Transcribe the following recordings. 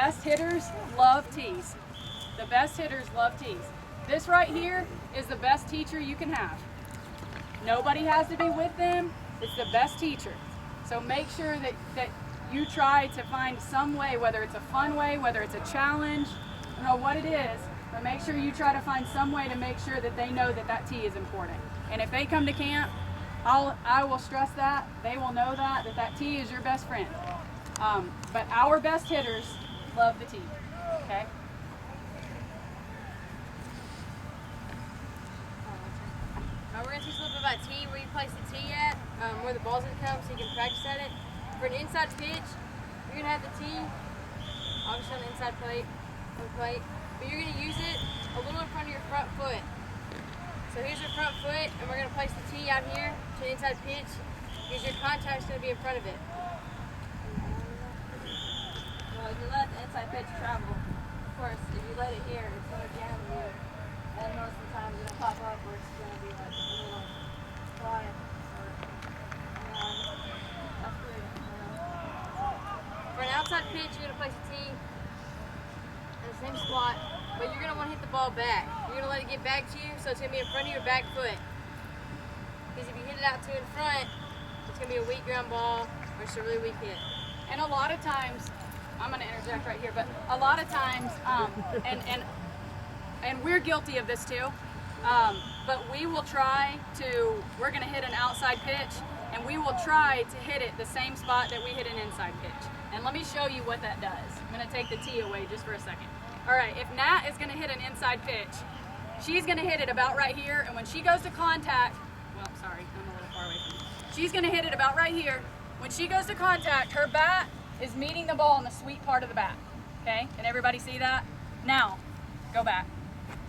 best hitters love tees. The best hitters love tees. This right here is the best teacher you can have. Nobody has to be with them. It's the best teacher. So make sure that you try to find some way, whether it's a fun way, whether it's a challenge, I don't know what it is, but make sure you try to find some way to make sure that they know that that tee is important. And if they come to camp, I will stress that. They will know that tee is your best friend. But our best hitters love the tee, okay? We're going to teach a little bit about tee, where you place the tee at, where the ball's going to come so you can practice at it. For an inside pitch, you're going to have the tee, obviously on the inside plate, but you're going to use it a little in front of your front foot. So here's your front foot, and we're going to place the tee out here to the inside pitch, because your contact's going to be in front of it. Well, if you let the inside pitch travel, of course, if you let it here, it's going to jam you. And most of the time it's going to pop up, or it's going to be like a little fly. That's good. For an outside pitch, you're going to place a tee in the same spot, but you're going to want to hit the ball back. You're going to let it get back to you, so it's going to be in front of your back foot. Because if you hit it out to in front, it's going to be a weak ground ball, or it's a really weak hit. And a lot of times, I'm going to interject right here, but a lot of times, and we're guilty of this too, but we're going to hit an outside pitch, and we will try to hit it the same spot that we hit an inside pitch. And let me show you what that does. I'm going to take the tee away just for a second. All right, if Nat is going to hit an inside pitch, she's going to hit it about right here, and when she goes to contact, well, sorry, I'm a little far away from you. She's going to hit it about right here. When she goes to contact, her bat is meeting the ball in the sweet part of the bat, okay? Can everybody see that? Now, go back.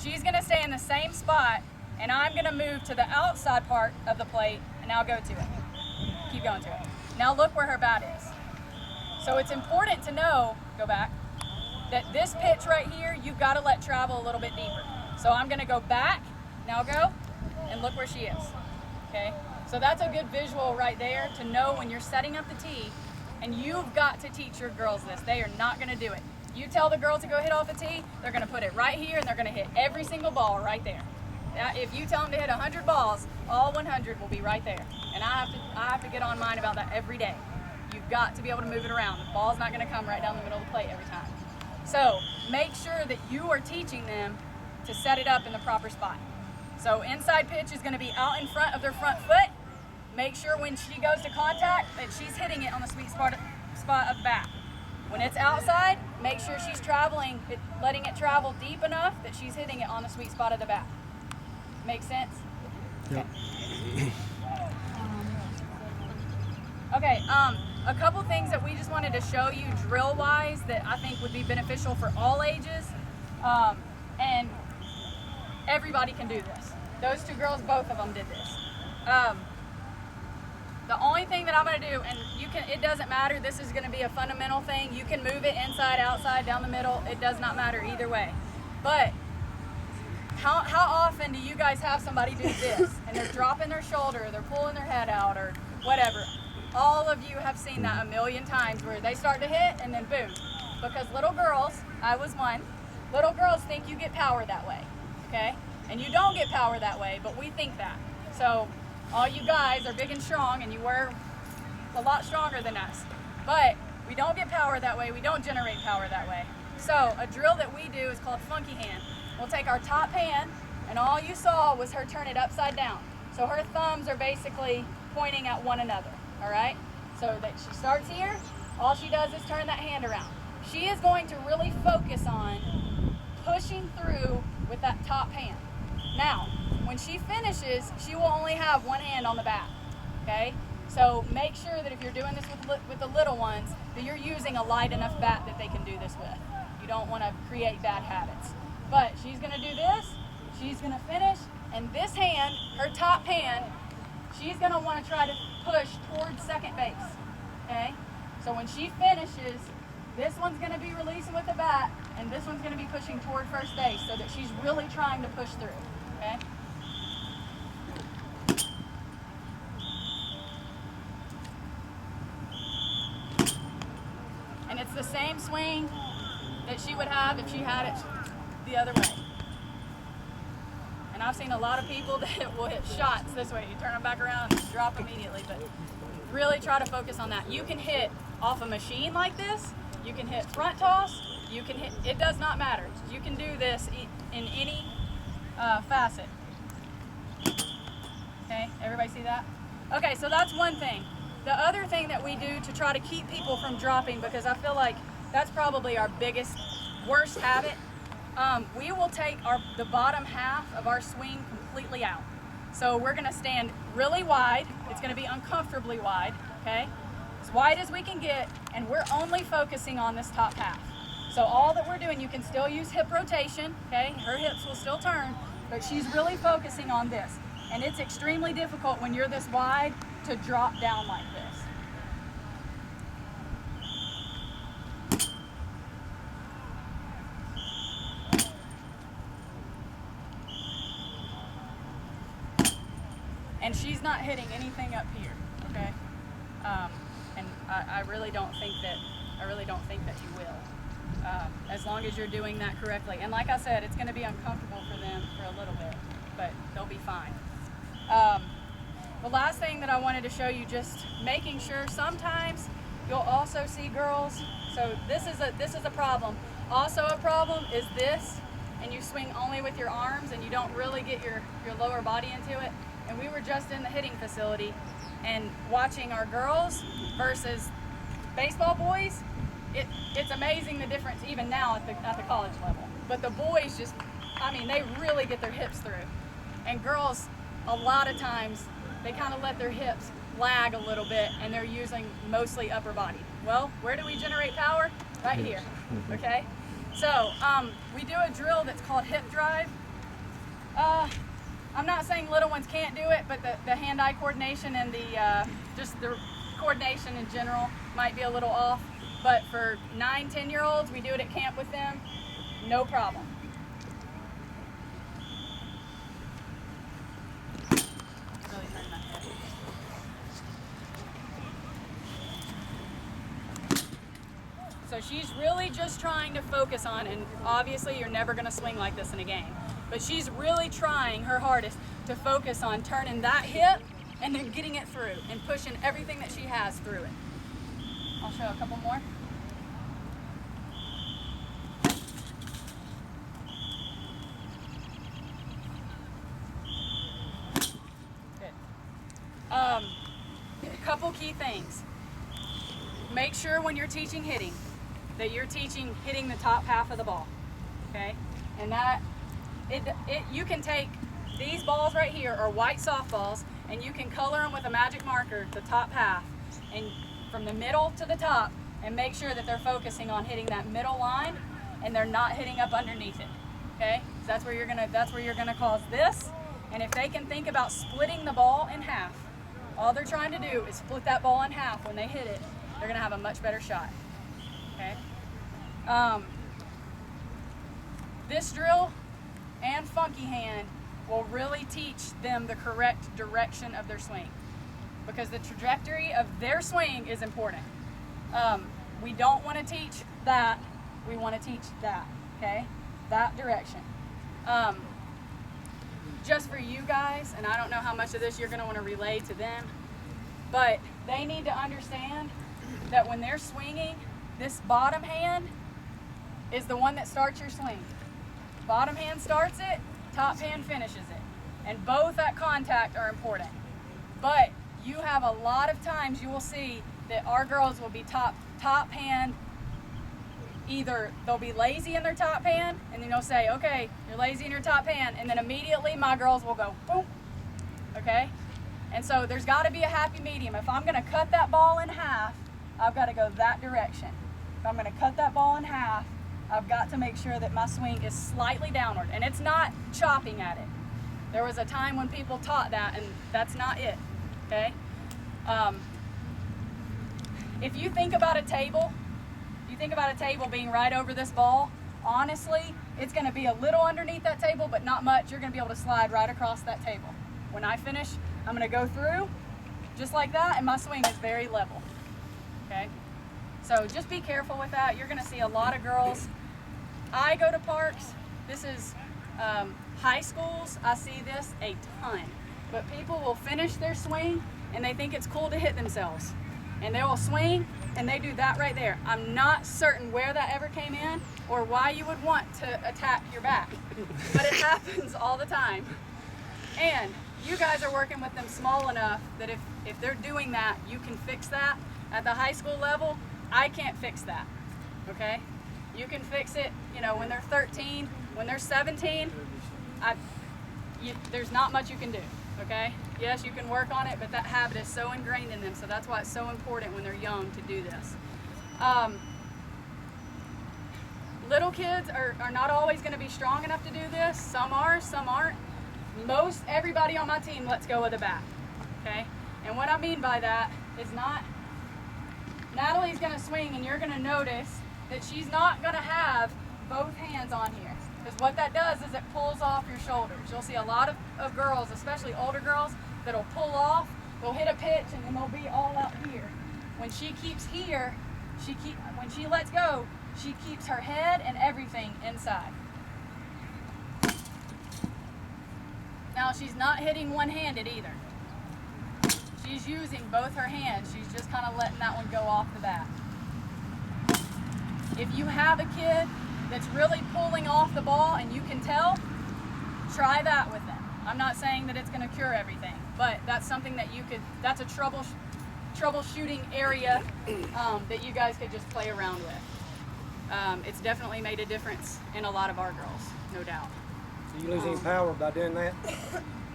She's going to stay in the same spot, and I'm going to move to the outside part of the plate, and now go to it. Keep going to it. Now look where her bat is. So it's important to know, go back, that this pitch right here, you've got to let travel a little bit deeper. So I'm going to go back, now go, and look where she is, okay? So that's a good visual right there to know when you're setting up the tee, and you've got to teach your girls this. They are not going to do it. You tell the girl to go hit off a tee, they're going to put it right here, and they're going to hit every single ball right there. Now, if you tell them to hit 100 balls, all 100 will be right there. And I have to get on mine about that every day. You've got to be able to move it around. The ball's not going to come right down the middle of the plate every time. So make sure that you are teaching them to set it up in the proper spot. So inside pitch is going to be out in front of their front foot. Make sure when she goes to contact that she's hitting it on the sweet spot of the bat. When it's outside, make sure she's letting it travel deep enough that she's hitting it on the sweet spot of the bat. Make sense? Yep. Okay, a couple things that we just wanted to show you drill-wise that I think would be beneficial for all ages, and everybody can do this. Those two girls, both of them did this. The only thing that I'm going to do, and it doesn't matter, this is going to be a fundamental thing. You can move it inside, outside, down the middle. It does not matter either way. But how often do you guys have somebody do this, and they're dropping their shoulder, they're pulling their head out, or whatever? All of you have seen that a million times where they start to hit, and then boom. Because little girls, I was one, little girls think you get power that way, okay? And you don't get power that way, but we think that. So all you guys are big and strong, and you were a lot stronger than us. But we don't get power that way. We don't generate power that way. So a drill that we do is called funky hand. We'll take our top hand, and all you saw was her turn it upside down. So her thumbs are basically pointing at one another, all right? So that she starts here, all she does is turn that hand around. She is going to really focus on pushing through with that top hand. Now, when she finishes, she will only have one hand on the bat, okay? So make sure that if you're doing this with the little ones, that you're using a light enough bat that they can do this with. You don't want to create bad habits. But she's going to do this, she's going to finish, and this hand, her top hand, she's going to want to try to push towards second base, okay? So when she finishes, this one's going to be releasing with the bat, and this one's going to be pushing toward first base so that she's really trying to push through, okay? And it's the same swing that she would have if she had it the other way. And I've seen a lot of people that will hit shots this way. You turn them back around and drop immediately, but really try to focus on that. You can hit off a machine like this. You can hit front toss. You can hit, it does not matter. You can do this in any facet. Okay, everybody see that? Okay, so that's one thing. The other thing that we do to try to keep people from dropping, because I feel like that's probably our biggest, worst habit, we will take the bottom half of our swing completely out. So we're gonna stand really wide. It's gonna be uncomfortably wide, okay? As wide as we can get, and we're only focusing on this top half. So all that we're doing, you can still use hip rotation, okay? Her hips will still turn, but she's really focusing on this. And it's extremely difficult when you're this wide to drop down like this. And she's not hitting anything up here, okay? And I really don't think that you will, as long as you're doing that correctly. And like I said, it's going to be uncomfortable for them for a little bit, but they'll be fine. The last thing that I wanted to show you, just making sure, sometimes you'll also see girls. So this is a problem. Also a problem is this, and you swing only with your arms and you don't really get your lower body into it. And we were just in the hitting facility and watching our girls versus baseball boys. It's amazing the difference even now at the college level. But the boys just, I mean, they really get their hips through. And girls, a lot of times, they kind of let their hips lag a little bit and they're using mostly upper body. Well, where do we generate power? Right here, okay? So we do a drill that's called hip drive. I'm not saying little ones can't do it, but the hand-eye coordination and just the coordination in general might be a little off. But for 9, 10-year-olds, we do it at camp with them, no problem. Really turn my head. So she's really just trying to focus on, and obviously you're never going to swing like this in a game, but she's really trying her hardest to focus on turning that hip and then getting it through and pushing everything that she has through it. I'll show a couple more. Good. A couple key things. Make sure when you're teaching hitting that you're teaching hitting the top half of the ball, okay? And that you can take these balls right here are white softballs, and you can color them with a magic marker the top half, and from the middle to the top, and make sure that they're focusing on hitting that middle line and they're not hitting up underneath it. Okay? So that's where you're gonna cause this. And if they can think about splitting the ball in half, all they're trying to do is split that ball in half. When they hit it, they're gonna have a much better shot. Okay? This drill and funky hand will really teach them the correct direction of their swing, because the trajectory of their swing is important. We don't want to teach that, we want to teach that, okay? That direction. Just for you guys, and I don't know how much of this you're going to want to relay to them, but they need to understand that when they're swinging, this bottom hand is the one that starts your swing. Bottom hand starts it, top hand finishes it. And both at contact are important. But you have a lot of times you will see that our girls will be top hand, either they'll be lazy in their top hand, and then you'll say, okay, you're lazy in your top hand, and then immediately my girls will go, boom, okay? And so there's got to be a happy medium. If I'm going to cut that ball in half, I've got to go that direction. If I'm going to cut that ball in half, I've got to make sure that my swing is slightly downward, and it's not chopping at it. There was a time when people taught that, and that's not it, okay? If you think about a table, being right over this ball, honestly, it's going to be a little underneath that table, but not much. You're going to be able to slide right across that table. When I finish, I'm going to go through just like that, and my swing is very level, okay? So just be careful with that. You're going to see a lot of girls I go to parks, this is high schools, I see this a ton. But people will finish their swing and they think it's cool to hit themselves. And they will swing and they do that right there. I'm not certain where that ever came in or why you would want to attack your back. But it happens all the time. And you guys are working with them small enough that if they're doing that, you can fix that. At the high school level, I can't fix that, okay? You can fix it, you know, when they're 13, when they're 17, there's not much you can do, okay? Yes, you can work on it, but that habit is so ingrained in them, so that's why it's so important when they're young to do this. Little kids are not always going to be strong enough to do this. Some are, some aren't. Most everybody on my team lets go of the bat, okay? And what I mean by that is not, Natalie's going to swing and you're going to notice that she's not going to have both hands on here. Because what that does is it pulls off your shoulders. You'll see a lot of girls, especially older girls, that'll pull off, they'll hit a pitch and then they'll be all out here. When she keeps here, when she lets go, she keeps her head and everything inside. Now she's not hitting one-handed either. She's using both her hands. She's just kind of letting that one go off the bat. If you have a kid that's really pulling off the ball and you can tell, try that with them. I'm not saying that it's going to cure everything, but that's something that that's a troubleshooting area that you guys could just play around with. It's definitely made a difference in a lot of our girls, no doubt. Do you lose any power by doing that?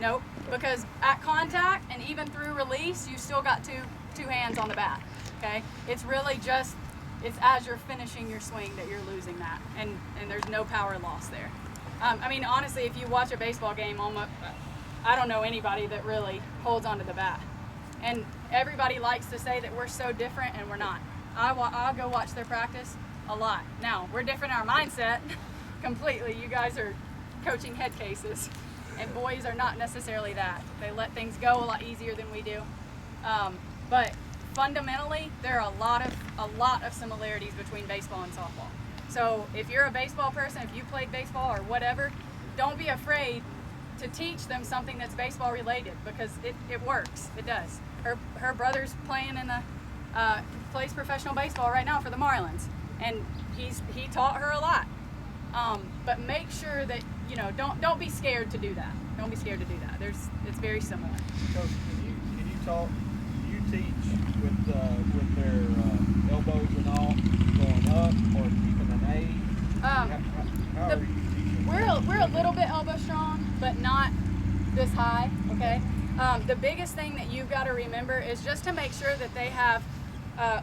Nope, because at contact and even through release, you still got two hands on the bat, okay? It's really just, it's as you're finishing your swing that you're losing that, and there's no power loss there. I mean, honestly, if you watch a baseball game, I don't know anybody that really holds onto the bat. And everybody likes to say that we're so different, and we're not. I'll go watch their practice a lot. Now, we're different in our mindset completely. You guys are coaching head cases, and boys are not necessarily that. They let things go a lot easier than we do. But fundamentally, there are a lot of similarities between baseball and softball. So if you're a baseball person, if you played baseball or whatever, don't be afraid to teach them something that's baseball related, because it works. It does. Her brother's playing in plays professional baseball right now for the Marlins, and he taught her a lot. But make sure that, you know, don't be scared to do that. Don't be scared to do that. It's very similar. Coach, can you talk? Do you teach with their elbows and all going up, or keeping an A? How are you teaching? We're a little bit elbow strong, but not this high. Okay. The biggest thing that you've got to remember is just to make sure that they have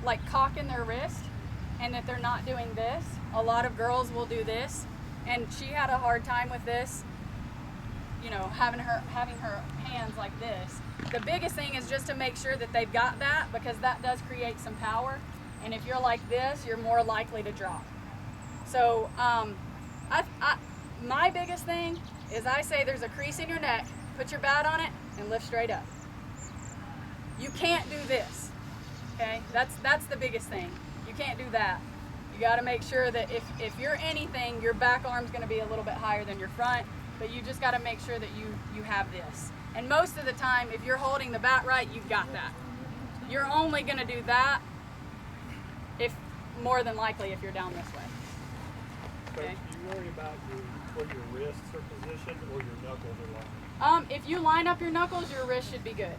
like cock in their wrist, and that they're not doing this. A lot of girls will do this, and she had a hard time with this, you know, having her hands like this. The biggest thing is just to make sure that they've got that, because that does create some power, and if you're like this, you're more likely to drop. So my biggest thing is I say there's a crease in your neck, put your bat on it, and lift straight up. You can't do this, okay? That's the biggest thing. You can't do that. You got to make sure that if you're anything, your back arm's going to be a little bit higher than your front, but you just got to make sure that you have this. And most of the time, if you're holding the bat right, you've got that. You're only going to do that if more than likely if you're down this way. Okay? Coach, do you worry about where your wrists are positioned or your knuckles are lined? If you line up your knuckles, your wrist should be good.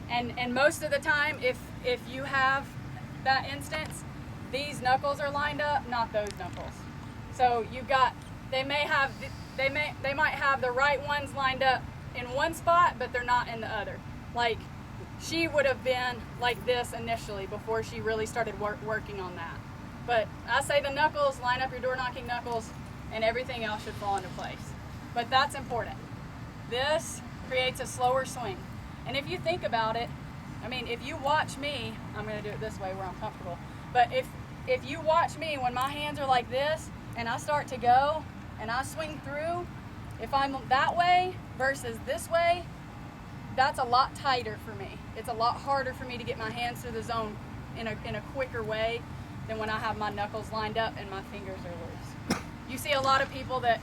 And most of the time, if you have that instance, these knuckles are lined up, not those knuckles. So you've got, they might have the right ones lined up in one spot, but they're not in the other. Like, she would have been like this initially before she really started working on that. But I say the knuckles, line up your door knocking knuckles, and everything else should fall into place. But that's important. This creates a slower swing. And if you think about it, I mean, if you watch me, I'm going to do it this way where I'm comfortable, but if you watch me, when my hands are like this and I start to go and I swing through, if I'm that way versus this way, that's a lot tighter for me. It's a lot harder for me to get my hands through the zone in a quicker way than when I have my knuckles lined up and my fingers are loose. You see a lot of people that